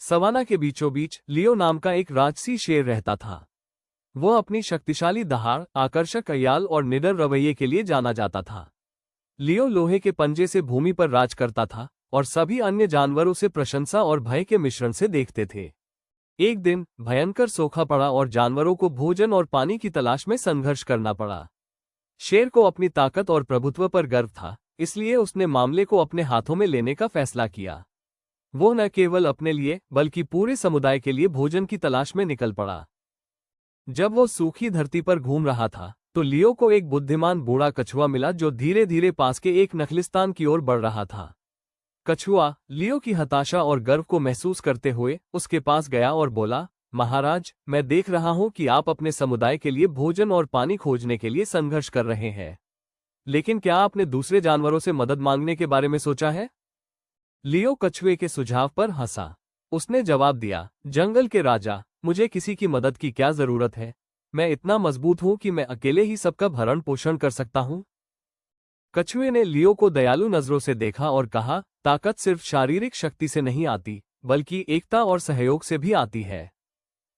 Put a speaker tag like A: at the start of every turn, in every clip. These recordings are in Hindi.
A: सवाना के बीचों बीच लियो नाम का एक राजसी शेर रहता था। वह अपनी शक्तिशाली दहाड़, आकर्षक अय्याल और निडर रवैये के लिए जाना जाता था। लियो लोहे के पंजे से भूमि पर राज करता था और सभी अन्य जानवर उसे प्रशंसा और भय के मिश्रण से देखते थे। एक दिन भयंकर सूखा पड़ा और जानवरों को भोजन और पानी की तलाश में संघर्ष करना पड़ा। शेर को अपनी ताकत और प्रभुत्व पर गर्व था, इसलिए उसने मामले को अपने हाथों में लेने का फैसला किया। वो न केवल अपने लिए बल्कि पूरे समुदाय के लिए भोजन की तलाश में निकल पड़ा। जब वो सूखी धरती पर घूम रहा था तो लियो को एक बुद्धिमान बूढ़ा कछुआ मिला जो धीरे धीरे पास के एक नखलिस्तान की ओर बढ़ रहा था। कछुआ लियो की हताशा और गर्व को महसूस करते हुए उसके पास गया और बोला, महाराज, मैं देख रहा हूं कि आप अपने समुदाय के लिए भोजन और पानी खोजने के लिए संघर्ष कर रहे हैं, लेकिन क्या आपने दूसरे जानवरों से मदद मांगने के बारे में सोचा है? लियो कछुए के सुझाव पर हंसा। उसने जवाब दिया, जंगल के राजा, मुझे किसी की मदद की क्या जरूरत है? मैं इतना मजबूत हूं कि मैं अकेले ही सबका भरण पोषण कर सकता हूं। कछुए ने लियो को दयालु नजरों से देखा और कहा, ताकत सिर्फ शारीरिक शक्ति से नहीं आती, बल्कि एकता और सहयोग से भी आती है।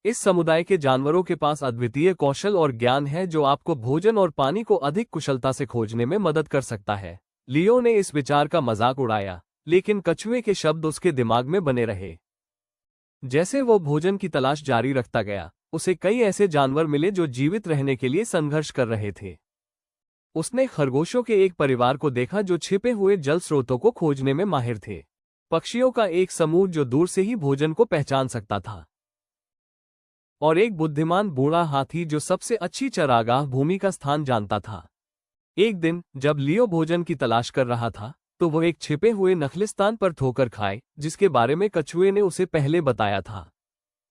A: इस समुदाय के जानवरों के पास अद्वितीय कौशल और ज्ञान है जो आपको भोजन और पानी को अधिक कुशलता से खोजने में मदद कर सकता है। लियो ने इस विचार का मजाक उड़ाया, लेकिन कछुए के शब्द उसके दिमाग में बने रहे। जैसे वो भोजन की तलाश जारी रखता गया, उसे कई ऐसे जानवर मिले जो जीवित रहने के लिए संघर्ष कर रहे थे। उसने खरगोशों के एक परिवार को देखा जो छिपे हुए जल स्रोतों को खोजने में माहिर थे, पक्षियों का एक समूह जो दूर से ही भोजन को पहचान सकता था, और एक बुद्धिमान बूढ़ा हाथी जो सबसे अच्छी चरागाह भूमि का स्थान जानता था। एक दिन जब लियो भोजन की तलाश कर रहा था तो वो एक छिपे हुए नखलिस्तान पर ठोकर खाए जिसके बारे में कछुए ने उसे पहले बताया था।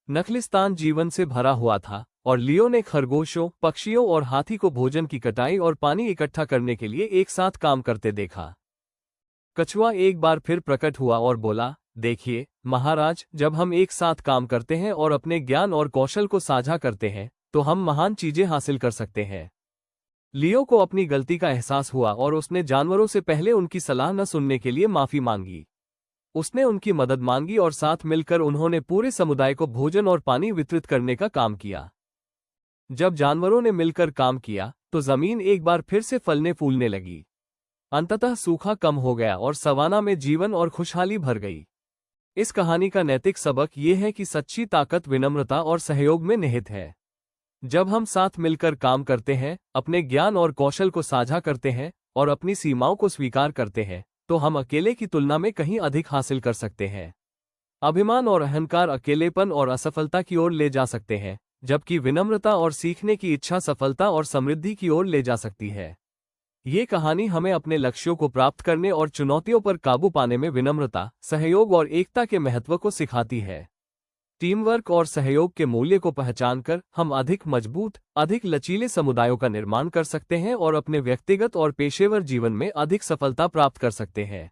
A: नखलिस्तान जीवन से भरा हुआ था और लियो ने खरगोशों, पक्षियों और हाथी को भोजन की कटाई और पानी इकट्ठा करने के लिए एक साथ काम करते देखा। कछुआ एक बार फिर प्रकट हुआ और बोला, देखिए महाराज, जब हम एक साथ काम करते हैं और अपने ज्ञान और कौशल को साझा करते हैं तो हम महान चीजें हासिल कर सकते हैं। लियो को अपनी गलती का एहसास हुआ और उसने जानवरों से पहले उनकी सलाह न सुनने के लिए माफी मांगी। उसने उनकी मदद मांगी और साथ मिलकर उन्होंने पूरे समुदाय को भोजन और पानी वितरित करने का काम किया। जब जानवरों ने मिलकर काम किया तो जमीन एक बार फिर से फलने फूलने लगी। अंततः सूखा कम हो गया और सवाना में जीवन और खुशहाली भर गई। इस कहानी का नैतिक सबक ये है कि सच्ची ताकत विनम्रता और सहयोग में निहित है। जब हम साथ मिलकर काम करते हैं, अपने ज्ञान और कौशल को साझा करते हैं और अपनी सीमाओं को स्वीकार करते हैं, तो हम अकेले की तुलना में कहीं अधिक हासिल कर सकते हैं। अभिमान और अहंकार अकेलेपन और असफलता की ओर ले जा सकते हैं, जबकि विनम्रता और सीखने की इच्छा सफलता और समृद्धि की ओर ले जा सकती है। ये कहानी हमें अपने लक्ष्यों को प्राप्त करने और चुनौतियों पर काबू पाने में विनम्रता, सहयोग और एकता के महत्व को सिखाती है। टीम वर्क और सहयोग के मूल्य को पहचानकर हम अधिक मजबूत, अधिक लचीले समुदायों का निर्माण कर सकते हैं और अपने व्यक्तिगत और पेशेवर जीवन में अधिक सफलता प्राप्त कर सकते हैं।